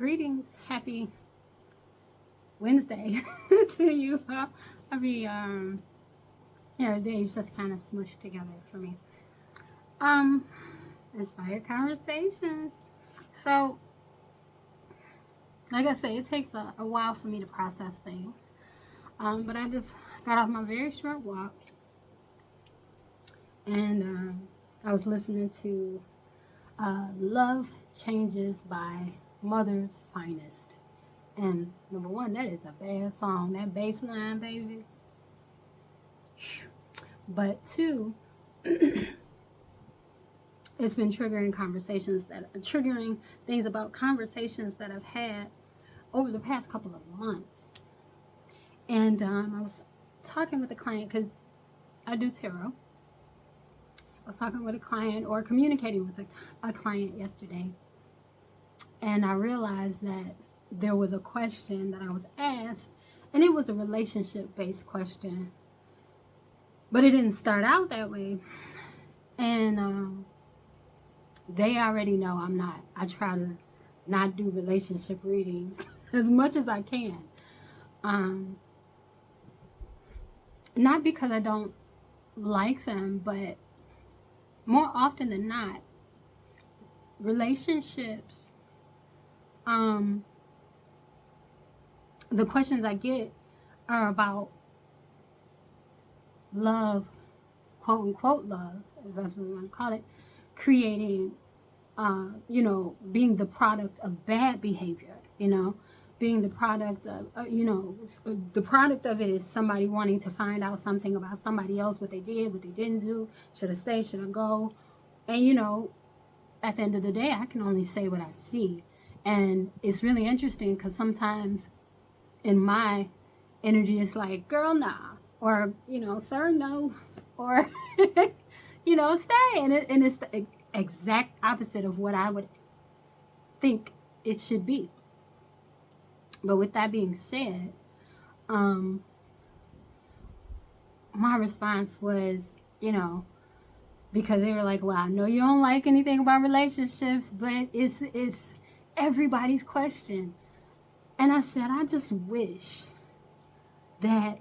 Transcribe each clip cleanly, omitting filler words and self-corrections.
Greetings, happy Wednesday to you. The days just kind of smushed together for me. Um, Inspired conversations. So, like I say, it takes a while for me to process things. But I just got off my very short walk, and I was listening to "Love Changes" by Mother's Finest. And number one, that is a bad song. That bass line, baby. But two, it's been triggering things about conversations that I've had over the past couple of months. And I was talking with a client because I do tarot. I was talking with a client or communicating with a client yesterday, and I realized that there was a question that I was asked, and it was a relationship-based question, but it didn't start out that way. And they already know I'm not. I try to not do relationship readings as much as I can. Not because I don't like them, but more often than not, relationships, the questions I get are about love, quote unquote love, if that's what we want to call it, creating, being the product of bad behavior, being the product of, the product of it is somebody wanting to find out something about somebody else, what they did, what they didn't do, should I stay, should I go? And, at the end of the day, I can only say what I see. And it's really interesting because sometimes in my energy, it's like, girl, nah, or, sir, no, or, stay. And it's the exact opposite of what I would think it should be. But with that being said, my response was, because they were like, well, I know you don't like anything about relationships, but it's everybody's question. And I said, I just wish that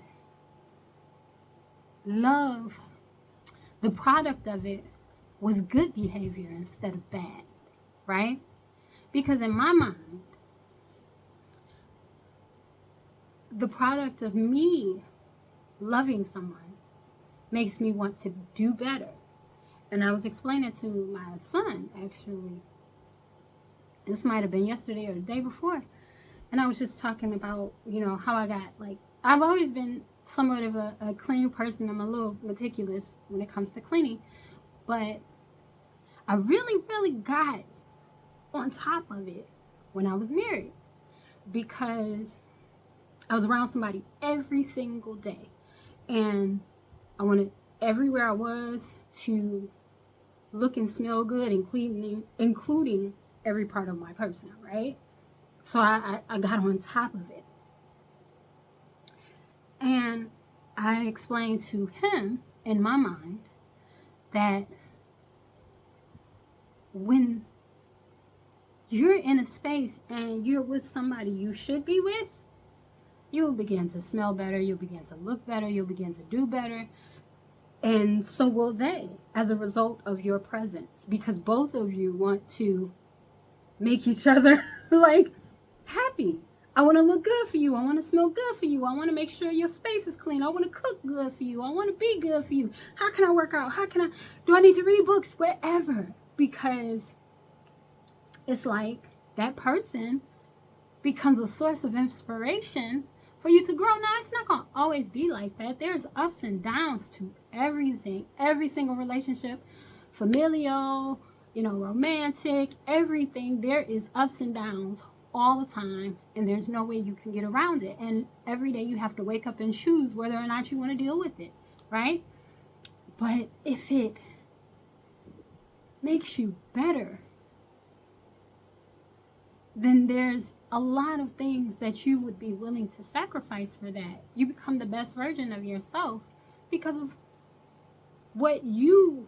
love, the product of it, was good behavior instead of bad, right? Because in my mind, the product of me loving someone makes me want to do better. And I was explaining to my son, actually, this might have been yesterday or the day before, and I was just talking about, how I got, I've always been somewhat of a clean person. I'm a little meticulous when it comes to cleaning, but I really, really got on top of it when I was married, because I was around somebody every single day, and I wanted everywhere I was to look and smell good, including every part of my person, right? So I got on top of it. And I explained to him in my mind that when you're in a space and you're with somebody you should be with, you'll begin to smell better, you'll begin to look better, you'll begin to do better. And so will they, as a result of your presence, because both of you want to make each other happy. I want to look good for you. I want to smell good for you. I want to make sure your space is clean. I want to cook good for you. I want to be good for you. How can I work out? Do I need to read books? Whatever. Because it's like that person becomes a source of inspiration for you to grow. Now, it's not going to always be like that. There's ups and downs to everything, every single relationship, familial, romantic, everything. There is ups and downs all the time, and there's no way you can get around it. And every day you have to wake up and choose whether or not you want to deal with it, right? But if it makes you better, then there's a lot of things that you would be willing to sacrifice for that. You become the best version of yourself because of what you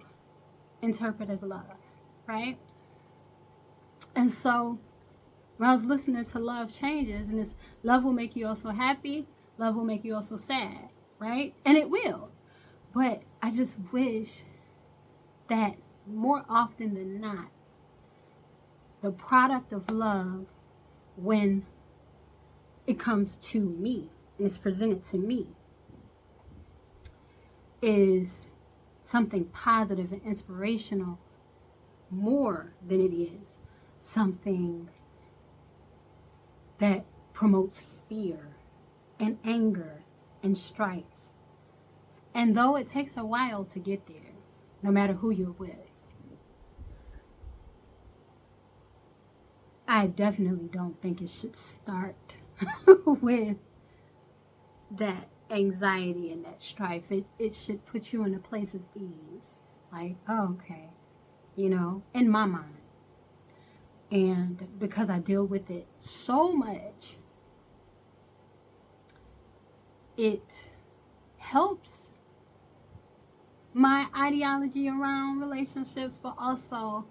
interpret as love, right? And so When I was listening to Love Changes, and this love will make you also happy, love will make you also sad, right? And it will. But I just wish that more often than not, the product of love, when it comes to me and it's presented to me, is something positive and inspirational more than it is something that promotes fear and anger and strife. And though it takes a while to get there, no matter who you're with, I definitely don't think it should start with that anxiety and that strife. It should put you in a place of ease. Like, oh, okay, in my mind. And because I deal with it so much, it helps my ideology around relationships, but also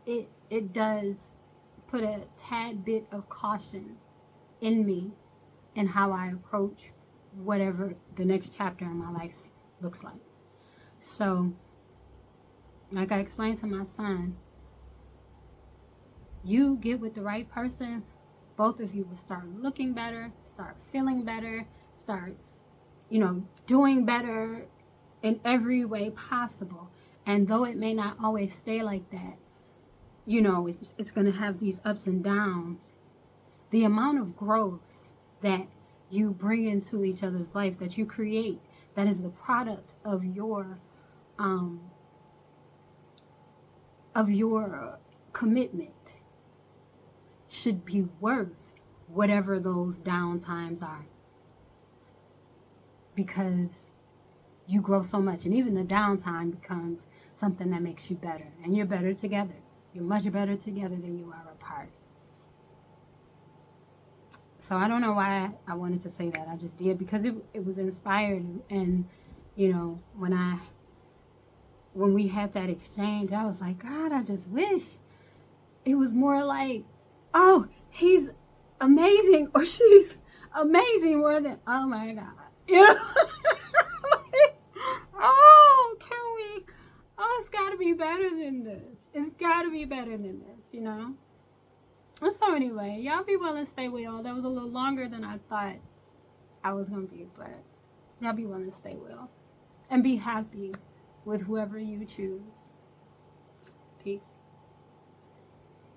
it does put a tad bit of caution in me and how I approach whatever the next chapter in my life looks like. So, like I explained to my son, you get with the right person, both of you will start looking better, start feeling better, start, doing better in every way possible. And though it may not always stay like that, it's going to have these ups and downs. The amount of growth that you bring into each other's life, that you create, that is the product of your commitment, should be worth whatever those down times are, because you grow so much, and even the downtime becomes something that makes you better, and you're better together. You're much better together than you are apart. So I don't know why I wanted to say that. I just did, because it was inspired. And when we had that exchange, I was like, God, I just wish it was more like, oh, he's amazing, or she's amazing, more than, oh my God. Oh, can we? Oh, it's got to be better than this. It's got to be better than this, And so anyway, y'all be well and stay well. That was a little longer than I thought I was going to be, but y'all be well and stay well. And be happy with whoever you choose. Peace.